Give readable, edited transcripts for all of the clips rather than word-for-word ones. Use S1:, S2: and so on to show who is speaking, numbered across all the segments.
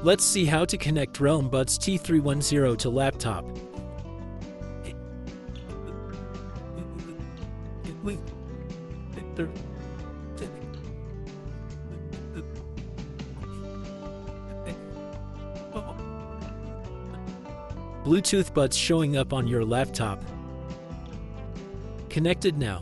S1: Let's see how to connect Realme Buds T310 to laptop. Bluetooth buds showing up on your laptop. Connected now.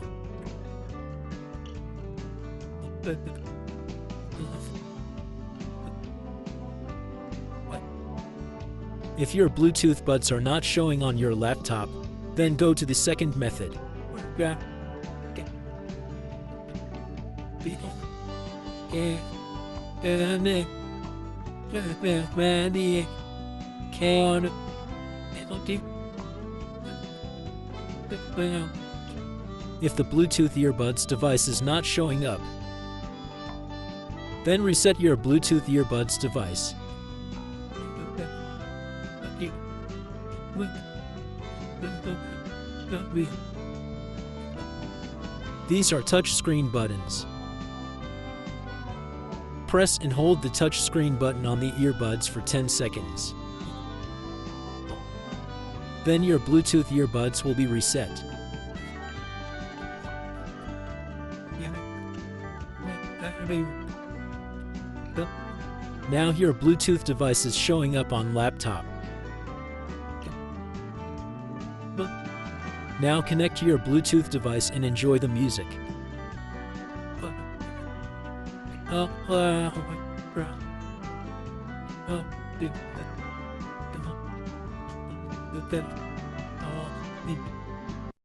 S1: If your Bluetooth buds are not showing on your laptop, then go to the second method. If the Bluetooth earbuds device is not showing up, then reset your Bluetooth earbuds device. These are touchscreen buttons. Press and hold the touchscreen button on the earbuds for 10 seconds. Then your Bluetooth earbuds will be reset. Now your Bluetooth device is showing up on laptop. Now connect to your Bluetooth device and enjoy the music.